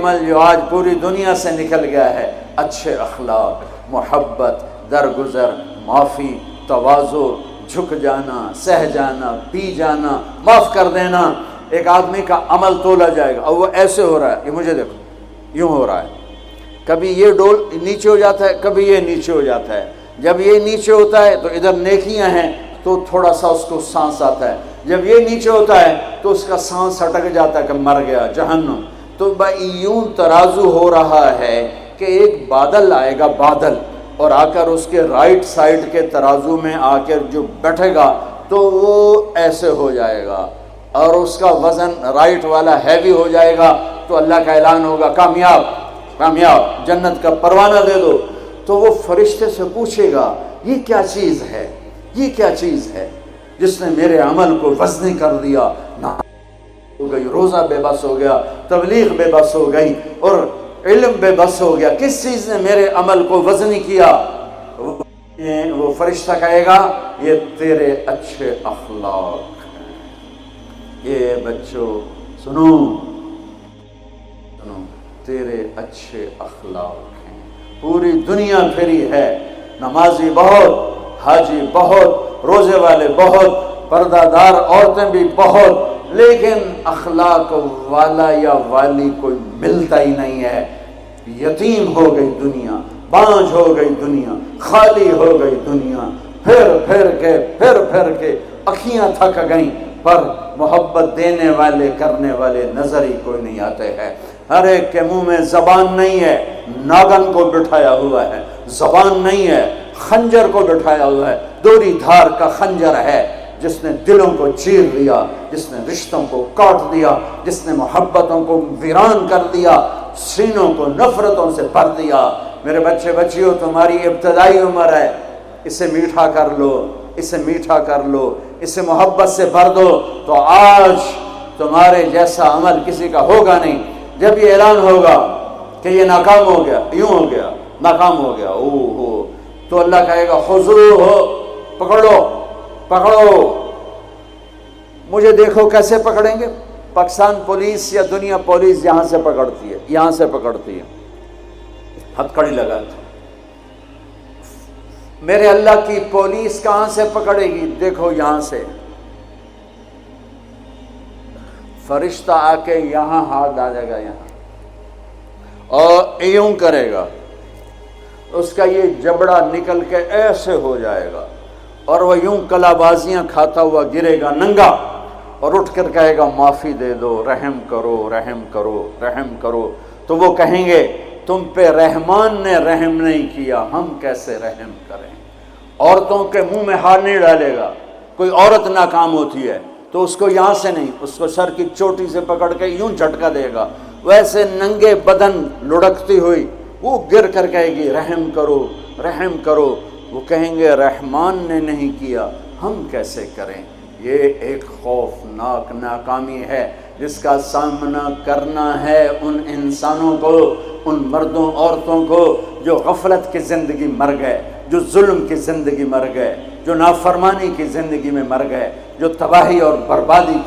عمل جو آج پوری دنیا سے نکل گیا ہے، اچھے اخلاق، محبت، درگزر، معافی، تواضع، جھک جانا، سہ جانا، پی جانا، معاف کر دینا، ایک آدمی کا عمل تولا جائے گا۔ اور وہ ایسے ہو رہا ہے، یہ مجھے دیکھو یوں ہو رہا ہے، کبھی یہ ڈول نیچے ہو جاتا ہے، کبھی یہ نیچے ہو جاتا ہے۔ جب یہ نیچے ہوتا ہے تو ادھر نیکیاں ہیں تو تھوڑا سا اس کو سانس آتا ہے، جب یہ نیچے ہوتا ہے تو اس کا سانس اٹک جاتا ہے کہ مر گیا، جہنم۔ تو یوں ترازو ہو رہا ہے کہ ایک بادل آئے گا، بادل، اور آ کر اس کے رائٹ سائڈ کے ترازو میں آ کر جو بیٹھے گا تو وہ ایسے ہو جائے گا، اور اس کا وزن رائٹ والا ہیوی ہو جائے گا، تو اللہ کا اعلان ہوگا کامیاب، کامیاب، جنت کا پروانہ دے دو۔ تو وہ فرشتے سے پوچھے گا یہ کیا چیز ہے، یہ کیا چیز ہے جس نے میرے عمل کو وزنی کر دیا؟ ہو گئی، روزہ بے بس ہو گیا، تبلیغ بے بس ہو گئی، اور علم بے بس ہو گیا، کس چیز نے میرے عمل کو وزنی کیا؟ وہ فرشتہ کہے گا یہ تیرے اچھے اخلاق ہیں۔ یہ بچوں سنو، تیرے اچھے اخلاق ہیں۔ پوری دنیا پھری ہے، نمازی بہت، حاجی بہت، روزے والے بہت، پردہ دار عورتیں بھی بہت، لیکن اخلاق والا یا والی کوئی ملتا ہی نہیں ہے۔ یتیم ہو گئی دنیا، بانجھ ہو گئی دنیا، خالی ہو گئی دنیا، پھر کے اکھیاں تھک گئیں، پر محبت دینے والے کرنے والے نظر ہی کوئی نہیں آتے ہیں۔ ہر ایک کے منہ میں زبان نہیں ہے، ناگن کو بٹھایا ہوا ہے، زبان نہیں ہے، خنجر کو بٹھایا ہوا ہے، دوری دھار کا خنجر ہے، جس نے دلوں کو چیر دیا، جس نے رشتوں کو کاٹ دیا، جس نے محبتوں کو ویران کر دیا، سینوں کو نفرتوں سے بھر دیا۔ میرے بچے بچیوں، تمہاری ابتدائی عمر ہے، اسے میٹھا کر لو، اسے میٹھا کر لو، اسے محبت سے بھر دو، تو آج تمہارے جیسا عمل کسی کا ہوگا نہیں۔ جب یہ اعلان ہوگا کہ یہ ناکام ہو گیا، یوں ہو گیا، ناکام ہو گیا، تو اللہ کہے گا خذوہ، پکڑو پکڑو۔ مجھے دیکھو کیسے پکڑیں گے؟ پاکستان پولیس یا دنیا پولیس یہاں سے پکڑتی ہے، یہاں سے پکڑتی ہے، ہتھکڑی لگاتی ہے۔ میرے اللہ کی پولیس کہاں سے پکڑے گی؟ دیکھو یہاں سے، فرشتہ آ کے یہاں ہاتھ ڈالے گا، یہاں، اور یوں کرے گا، اس کا یہ جبڑا نکل کے ایسے ہو جائے گا، اور وہ یوں کلا بازیاں کھاتا ہوا گرے گا ننگا، اور اٹھ کر کہے گا معافی دے دو، رحم کرو، رحم کرو، رحم کرو۔ تو وہ کہیں گے تم پہ رحمان نے رحم نہیں کیا، ہم کیسے رحم کریں؟ عورتوں کے منہ میں ہاتھ نہیں ڈالے گا۔ کوئی عورت ناکام ہوتی ہے تو اس کو یہاں سے نہیں، اس کو سر کی چوٹی سے پکڑ کے یوں جھٹکا دے گا، ویسے ننگے بدن لڑکتی ہوئی وہ گر کر کہے گی رحم کرو، رحم کرو۔ وہ کہیں گے رحمان نے نہیں کیا، ہم کیسے کریں؟ یہ ایک خوفناک ناکامی ہے جس کا سامنا کرنا ہے ان انسانوں کو، ان مردوں عورتوں کو جو غفلت کی زندگی مر گئے، جو ظلم کی زندگی مر گئے، جو نافرمانی کی زندگی میں مر گئے، جو تباہی اور بربادی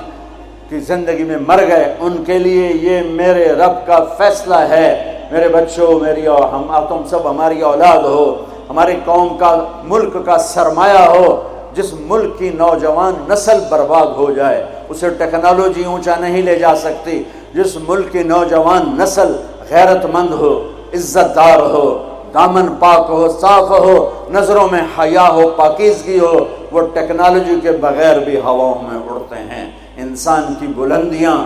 کی زندگی میں مر گئے۔ ان کے لیے یہ میرے رب کا فیصلہ ہے۔ میرے بچوں، میری اور تم سب ہماری اولاد ہو، ہماری قوم کا، ملک کا سرمایہ ہو۔ جس ملک کی نوجوان نسل برباد ہو جائے اسے ٹیکنالوجی اونچا نہیں لے جا سکتی۔ جس ملک کی نوجوان نسل غیرت مند ہو، عزت دار ہو، دامن پاک ہو، صاف ہو، نظروں میں حیا ہو، پاکیزگی ہو، وہ ٹیکنالوجی کے بغیر بھی ہواؤں میں اڑتے ہیں۔ انسان کی بلندیاں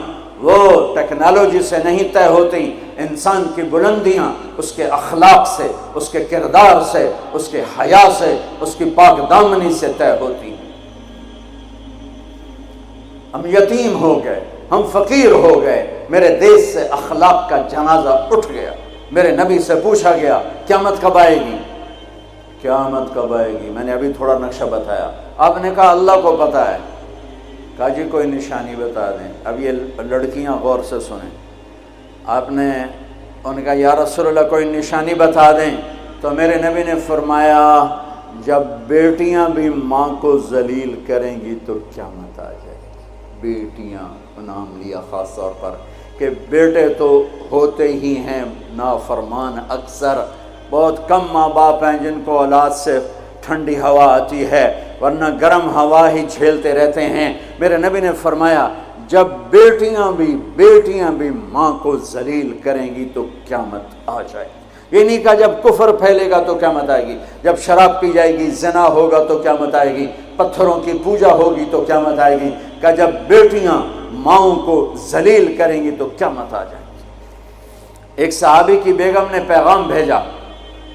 وہ ٹیکنالوجی سے نہیں طے ہوتی، انسان کی بلندیاں اس کے اخلاق سے، اس کے کردار سے، اس کے حیا سے، اس کی پاک دامنی سے طے ہوتی ہیں۔ ہم یتیم ہو گئے، ہم فقیر ہو گئے، میرے دیش سے اخلاق کا جنازہ اٹھ گیا۔ میرے نبی سے پوچھا گیا قیامت کب آئے گی؟ قیامت کب آئے گی؟ میں نے ابھی تھوڑا نقشہ بتایا، آپ نے کہا اللہ کو پتہ ہے۔ کہا جی کوئی نشانی بتا دیں۔ اب یہ لڑکیاں غور سے سنیں۔ آپ نے ان کا یا رسول اللہ کوئی نشانی بتا دیں، تو میرے نبی نے فرمایا جب بیٹیاں بھی ماں کو ذلیل کریں گی تو قیامت آ جائے گی۔ بیٹیاں نام لیا خاص طور پر، کہ بیٹے تو ہوتے ہی ہیں نافرمان اکثر، بہت کم ماں باپ ہیں جن کو اولاد سے ٹھنڈی ہوا آتی ہے، ورنہ گرم ہوا ہی جھیلتے رہتے ہیں۔ میرے نبی نے فرمایا جب بیٹیاں بھی ماں کو ذلیل کریں گی تو قیامت آ جائے گی۔ یہ نہیں کہا جب کفر پھیلے گا تو قیامت آئے گی، جب شراب پی جائے گی، زنا ہوگا تو قیامت آئے گی، پتھروں کی پوجا ہوگی تو قیامت آئے گی، کہ جب بیٹیاں ماؤں کو ذلیل کریں گی تو قیامت آ جائے گی۔ ایک صحابی کی بیگم نے پیغام بھیجا،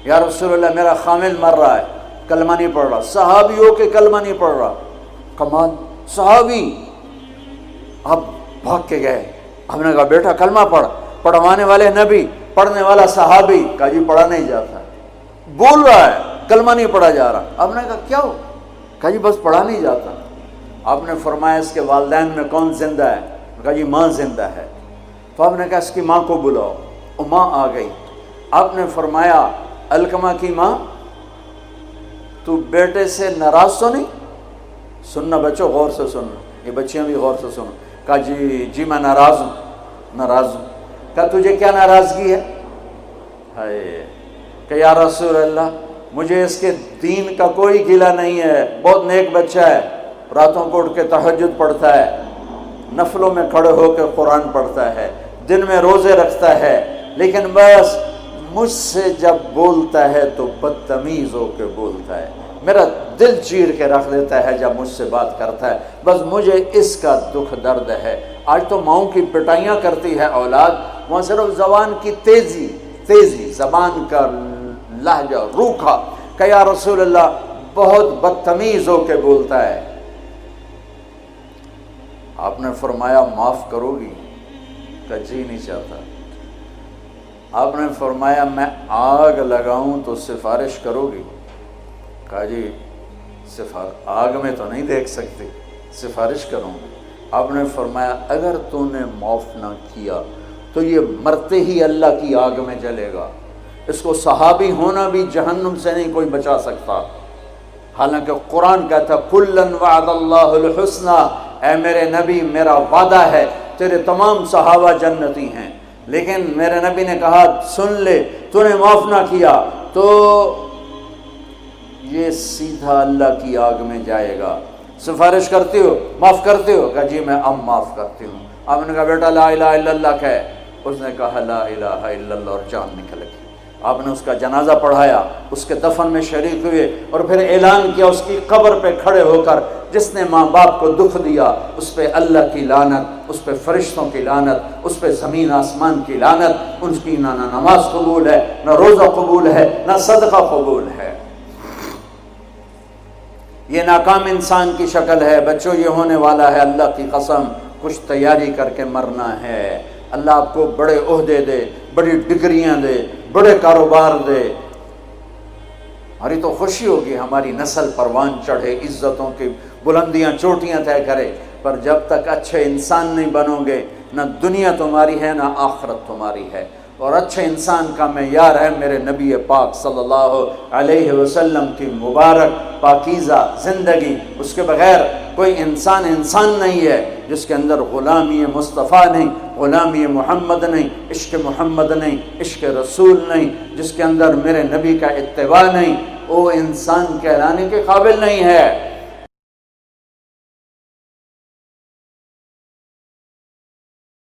یا رسول اللہ میرا خامل مر رہا ہے، کلمہ نہیں پڑھ رہا۔ صحابی ہو کے کلمہ نہیں پڑھ رہا، کمال، صحابی۔ اب بھاگ کے گئے، ہم نے کہا بیٹا کلمہ پڑھ، پڑھوانے والے نبی، پڑھنے والا صحابی، کہا جی پڑھا نہیں جاتا، بول رہا ہے کلمہ نہیں پڑھا جا رہا۔ ہم نے کہا کیا ہو؟ کہا جی بس پڑھا نہیں جاتا۔ آپ نے فرمایا اس کے والدین میں کون زندہ ہے؟ کہا جی ماں زندہ ہے۔ تو آپ نے کہا اس کی ماں کو بلاؤ، وہ ماں آ گئی۔ آپ نے فرمایا علقمہ کی ماں تو بیٹے سے ناراض تو نہیں؟ سننا بچوں، غور سے سننا، یہ بچیاں بھی غور سے سنو۔ کہا جی میں ناراض ہوں۔ کہا تجھے کیا ناراضگی ہے؟ ہائے، کہ یا رسول اللہ مجھے اس کے دین کا کوئی گلہ نہیں ہے، بہت نیک بچہ ہے، راتوں کو اٹھ کے تہجد پڑھتا ہے، نفلوں میں کھڑے ہو کے قرآن پڑھتا ہے، دن میں روزے رکھتا ہے، لیکن بس مجھ سے جب بولتا ہے تو بدتمیز ہو کے بولتا ہے، میرا دل چیر کے رکھ دیتا ہے جب مجھ سے بات کرتا ہے، بس مجھے اس کا دکھ درد ہے۔ آج تو ماؤں کی پٹائیاں کرتی ہے اولاد، وہاں صرف زبان کی تیزی، زبان کا لہجہ روکھا، کہ یا رسول اللہ بہت بدتمیز ہو کے بولتا ہے۔ آپ نے فرمایا معاف کرو گی؟ کہ جی نہیں چاہتا۔ آپ نے فرمایا میں آگ لگاؤں تو سفارش کرو گی؟ کہا جی آگ میں تو نہیں دیکھ سکتی، سفارش کروں گی۔ آپ نے فرمایا اگر تو نے معاف نہ کیا تو یہ مرتے ہی اللہ کی آگ میں جلے گا، اس کو صحابی ہونا بھی جہنم سے نہیں کوئی بچا سکتا، حالانکہ قرآن کہتا کُلًّا وعد اللہ الحسنى، اے میرے نبی میرا وعدہ ہے تیرے تمام صحابہ جنتی ہیں، لیکن میرے نبی نے کہا سن لے تو نے معاف نہ کیا تو یہ سیدھا اللہ کی آگ میں جائے گا۔ سفارش کرتے ہو، معاف کرتے ہو؟ کہا جی میں اب معاف کرتی ہوں۔ آپ نے کہا بیٹا لا الہ الا اللہ کہے، اس نے کہا لا الہ الا اللہ اور جان نکل گئی۔ آپ نے اس کا جنازہ پڑھایا، اس کے دفن میں شریک ہوئے، اور پھر اعلان کیا اس کی قبر پہ کھڑے ہو کر جس نے ماں باپ کو دکھ دیا اس پہ اللہ کی لعنت، اس پہ فرشتوں کی لعنت، اس پہ زمین آسمان کی لعنت، ان کی نہ نماز قبول ہے، نہ روزہ قبول ہے، نہ صدقہ قبول ہے۔ یہ ناکام انسان کی شکل ہے۔ بچوں یہ ہونے والا ہے، اللہ کی قسم کچھ تیاری کر کے مرنا ہے۔ اللہ آپ کو بڑے عہدے دے، بڑی ڈگریاں دے، بڑے کاروبار دے، ہماری تو خوشی ہوگی، ہماری نسل پروان چڑھے، عزتوں کی بلندیاں چوٹیاں طے کرے، پر جب تک اچھے انسان نہیں بنو گے نہ دنیا تمہاری ہے نہ آخرت تمہاری ہے۔ اور اچھے انسان کا معیار ہے میرے نبی پاک صلی اللہ علیہ وسلم کی مبارک پاکیزہ زندگی، اس کے بغیر کوئی انسان نہیں ہے جس کے اندر غلامی مصطفیٰ نہیں، غلامی محمد نہیں، عشق محمد نہیں، عشق رسول نہیں، جس کے اندر میرے نبی کا اتباع نہیں، وہ انسان کہلانے کے قابل نہیں ہے۔